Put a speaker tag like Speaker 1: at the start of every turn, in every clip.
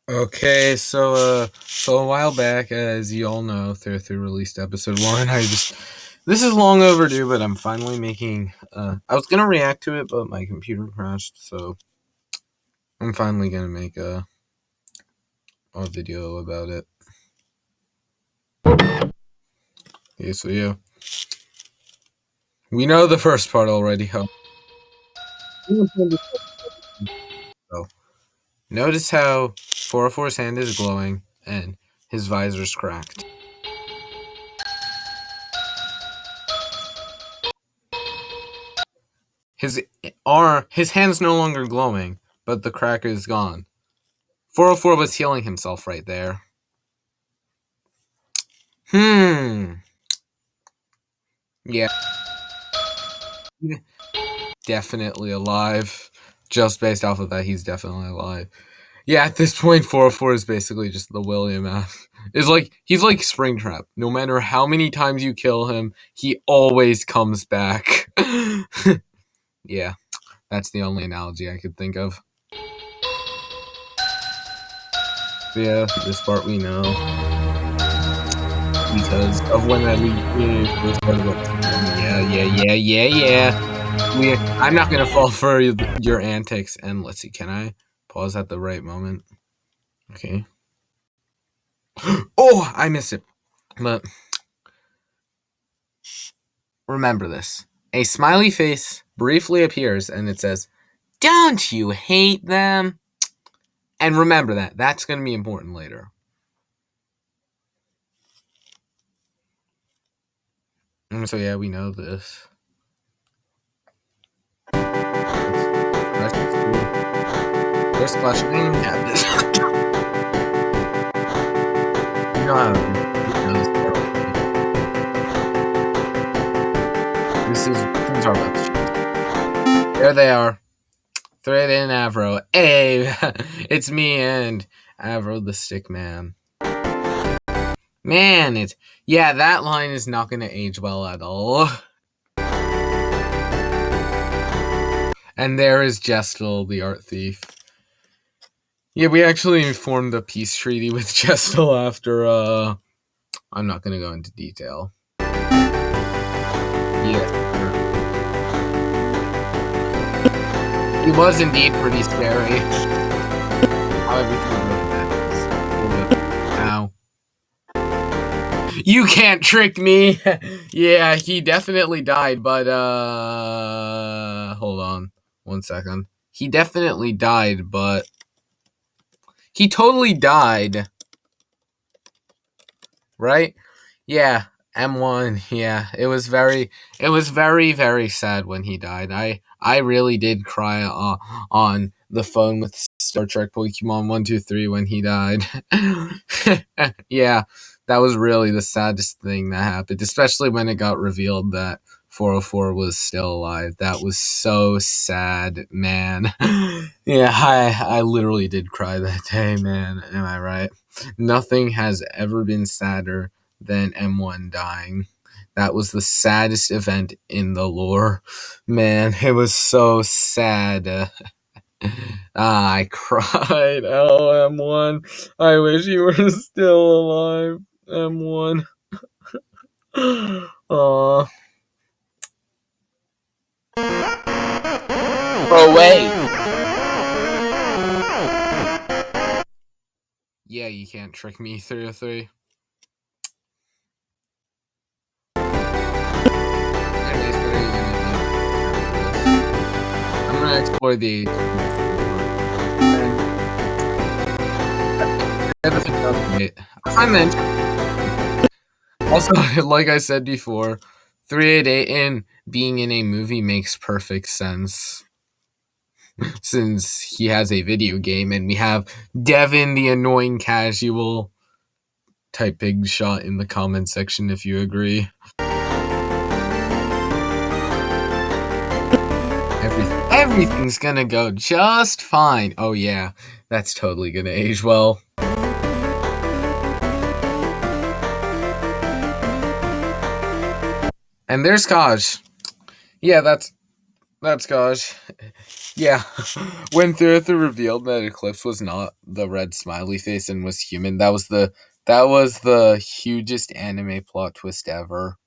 Speaker 1: Okay, so a while back, as you all know, through released episode 1. This is long overdue, but I'm finally making. I was gonna react to it, but my computer crashed, so I'm finally gonna make a video about it. Okay, so yeah, we know the first part already. So notice how 404's hand is glowing and his visor's cracked. His hand's no longer glowing, but the crack is gone. 404 was healing himself right there. Yeah. Definitely alive. Just based off of that, he's definitely alive. Yeah, at this point, 404 is basically just the William F. He's like Springtrap. No matter how many times you kill him, he always comes back. Yeah, that's the only analogy I could think of. But yeah, this part we know. Because of when I first started up. Yeah. I'm not gonna fall for your antics. And let's see, can I pause at the right moment? Okay. Oh, I missed it. But remember this. A smiley face briefly appears and it says, "Don't you hate them?" And remember that. That's going to be important later. And so yeah, we know this. First question. Yeah, this. You know how things are about to change. There they are. Thread and Avro. Hey, it's me and Avro the Stick Man. Man, that line is not going to age well at all. And there is Jestel, the art thief. Yeah, we actually formed a peace treaty with Jestel after, I'm not gonna go into detail. Yeah. He was indeed pretty scary. How everything looked at. Ow. You can't trick me! Yeah, he definitely died, but, hold on. 1 second. He definitely died, but he totally died. Right? Yeah, M1. Yeah, it was very, very sad when he died. I really did cry on the phone with Star Trek Pokemon 123 when he died. Yeah, that was really the saddest thing that happened, especially when it got revealed that 404 was still alive. That was so sad, man. Yeah, I literally did cry that day, man. Am I right? Nothing has ever been sadder than M1 dying. That was the saddest event in the lore. Man, it was so sad. I cried. Oh, M1. I wish you were still alive, M1. Aww. Oh, wait. Yeah, you can't trick me, 303. I'm gonna explore the I mentioned also, like I said before, 388 and being in a movie makes perfect sense. Since he has a video game and we have Devin the annoying casual. Type big shot in the comment section if you agree. Everything's gonna go just fine. Oh yeah, that's totally gonna age well. And there's Kaj. Yeah, that's Kaj. Yeah. When Thurther revealed that Eclipse was not the red smiley face and was human, that was the hugest anime plot twist ever.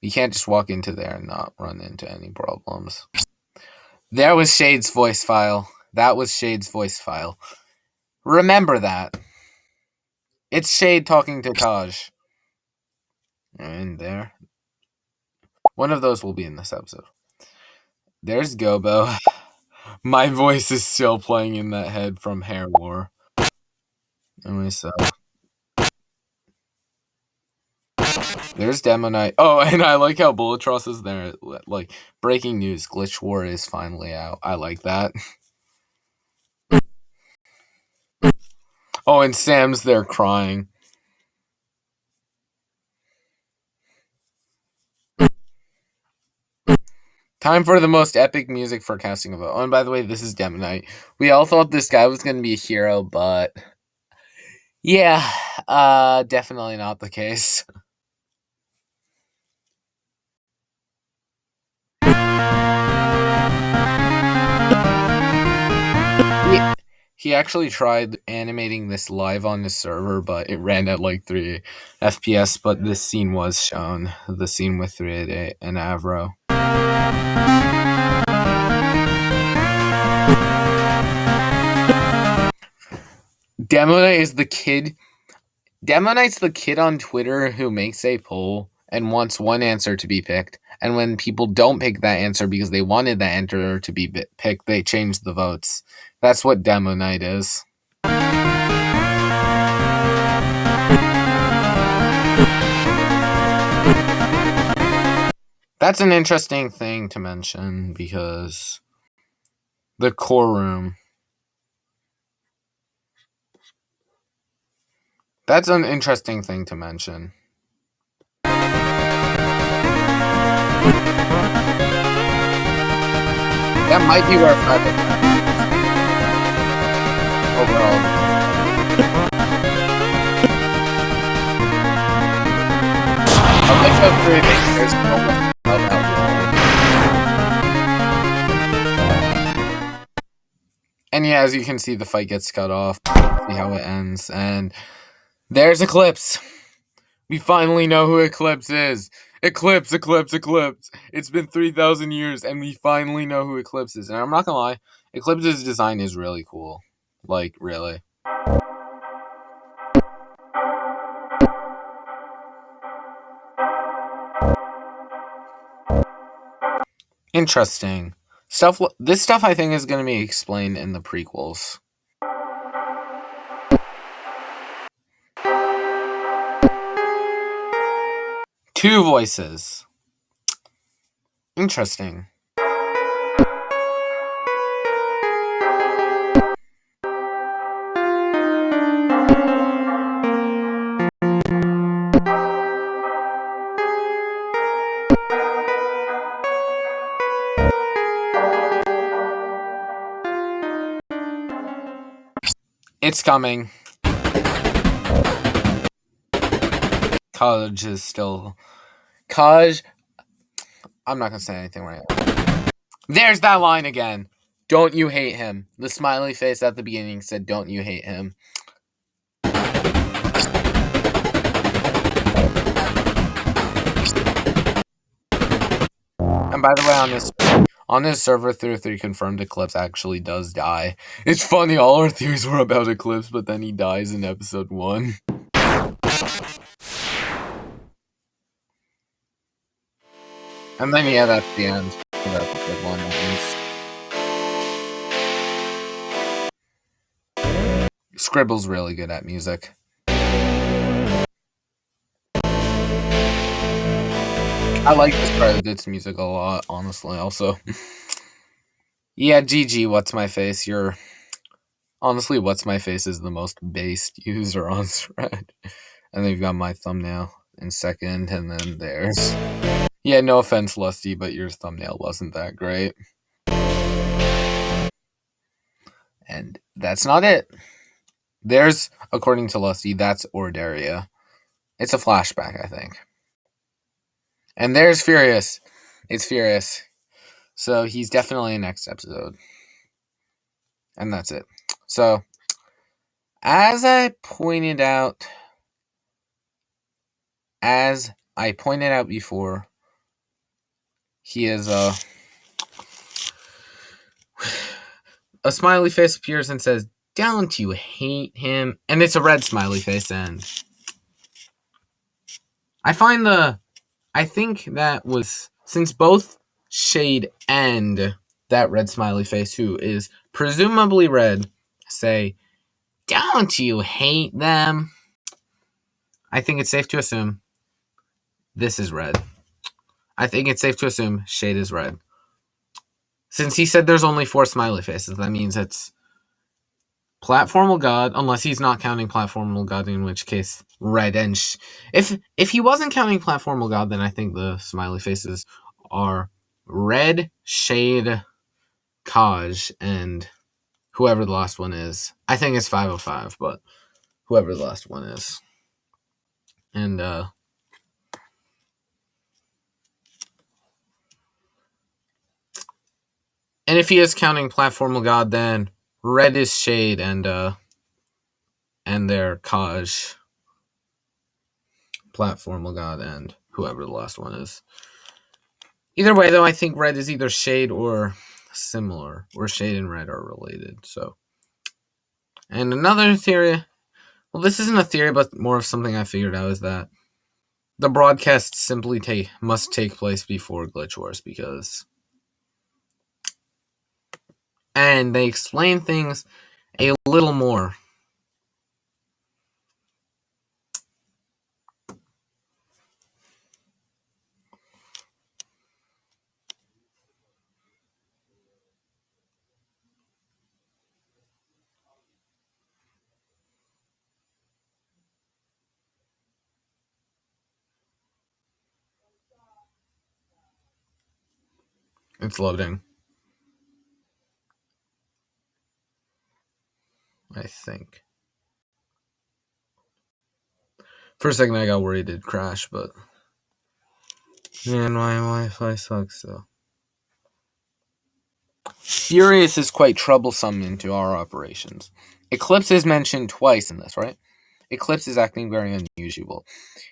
Speaker 1: You can't just walk into there and not run into any problems. There was Shade's voice file. That was Shade's voice file. Remember that. It's Shade talking to Taj. And there. One of those will be in this episode. There's Gobo. My voice is still playing in that head from Hair War. Anyway, so. There's Demo Knight. Oh, and I like how Bulletros is there. Like, breaking news, Glitch War is finally out. I like that. Oh, and Sam's there crying. Time for the most epic music for casting a vote. Oh, and by the way, this is Demo Knight. We all thought this guy was going to be a hero, but yeah, definitely not the case. He actually tried animating this live on his server, but it ran at like 3 FPS. But this scene was shown, the scene with 388 and Avro. Demo Knight is the kid. Demo Knight's the kid on Twitter who makes a poll and wants one answer to be picked. And when people don't pick that answer because they wanted that answer to be picked, they change the votes. That's what Demo Knight is. That's an interesting thing to mention because the core room. That's an interesting thing to mention. That might be where private overall. I like how there's no one out. And yeah, as you can see, the fight gets cut off. See how it ends. And there's Eclipse. We finally know who Eclipse is. Eclipse. It's been 3,000 years, and we finally know who Eclipse is. And I'm not gonna lie, Eclipse's design is really cool. Like, really. Interesting. This stuff I think is going to be explained in the prequels. Two voices. Interesting. It's coming. College is still... College... I'm not going to say anything right now. There's that line again. Don't you hate him. The smiley face at the beginning said, don't you hate him. And by the way, on this server, 3 confirmed Eclipse actually does die. It's funny, all our theories were about Eclipse, but then he dies in episode 1. And then, yeah, that's the end of episode 1, at least. Scribble's really good at music. I like this part of its music a lot, honestly, also. Yeah, GG, What's My Face, honestly, What's My Face is the most based user on Thread. And then you've got my thumbnail in second, and then there's... Yeah, no offense, Lusty, but your thumbnail wasn't that great. And that's not it. There's, according to Lusty, that's Ordaria. It's a flashback, I think. And there's Furious. It's Furious. So he's definitely in next episode. And that's it. So, as I pointed out before, he is a smiley face appears and says, "Don't you hate him?" And it's a red smiley face, and I think that was, since both Shade and that red smiley face, who is presumably red, say, "Don't you hate them?" I think it's safe to assume this is red. I think it's safe to assume Shade is red. Since he said there's only 4 smiley faces, that means it's Platformal God, unless he's not counting Platformal God, in which case red and if he wasn't counting Platformal God, then I think the smiley faces are Red, Shade, Kaj, and whoever the last one is. I think it's 505, but whoever the last one is. And if he is counting Platformal God, then red is Shade and their Kaj, Platformal God, and whoever the last one is. Either way, though, I think red is either Shade or similar, or Shade and red are related. So, and another theory, well, this isn't a theory, but more of something I figured out, is that the broadcast simply must take place before Glitch Wars, because, and they explain things a little more. It's loading, I think. For a second, I got worried it'd crash, but man, my Wi-Fi sucks. So Furious is quite troublesome into our operations. Eclipse is mentioned twice in this, right? Eclipse is acting very unusual.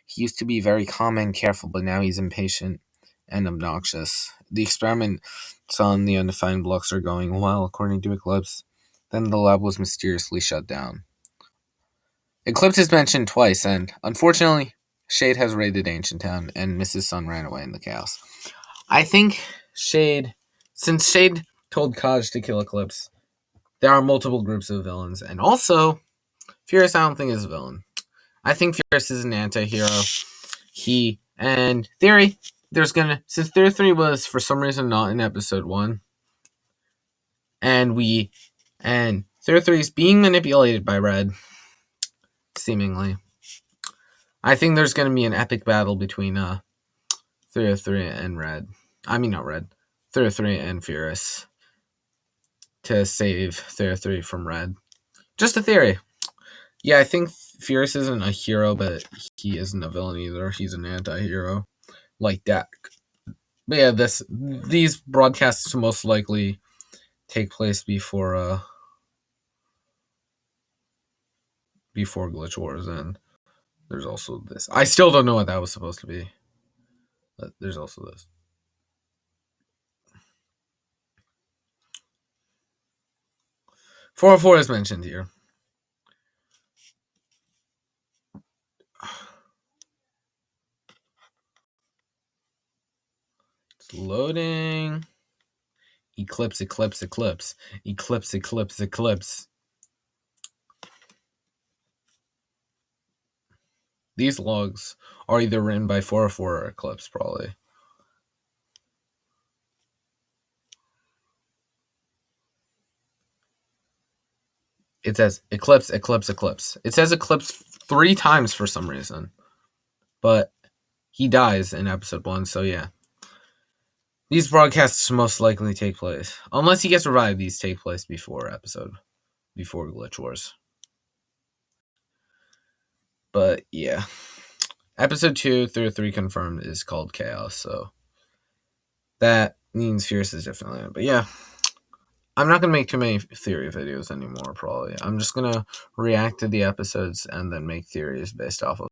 Speaker 1: He used to be very calm and careful, but now he's impatient and obnoxious. The experiments on the undefined blocks are going well, according to Eclipse. Then the lab was mysteriously shut down. Eclipse is mentioned twice, and unfortunately, Shade has raided Ancient Town, and Mrs. Sun ran away in the chaos. I think since Shade told Kaj to kill Eclipse, there are multiple groups of villains, and also, Furious I don't think is a villain. I think Furious is an anti-hero. Theory, since Theory 3 was for some reason not in episode 1, and Theory 3 is being manipulated by Red, seemingly. I think there's going to be an epic battle between Theory 3 and Red. I mean, not Red. Theory 3 and Furious to save Theory 3 from Red. Just a theory. Yeah, I think Furious isn't a hero, but he isn't a villain either. He's an anti-hero. Like that. But yeah, these broadcasts most likely take place before Glitch Wars, and there's also this. I still don't know what that was supposed to be. But there's also this. "404" is mentioned here. It's loading. Eclipse. These logs are either written by 404 or Eclipse, probably. It says Eclipse. It says Eclipse 3 times for some reason. But he dies in episode 1, so yeah. These broadcasts most likely take place. Unless he gets revived, these take place before Glitch Wars. But yeah. Episode 2 through 3 confirmed is called Chaos, so that means Fierce is definitely in it. But yeah, I'm not gonna make too many theory videos anymore. Probably, I'm just gonna react to the episodes and then make theories based off of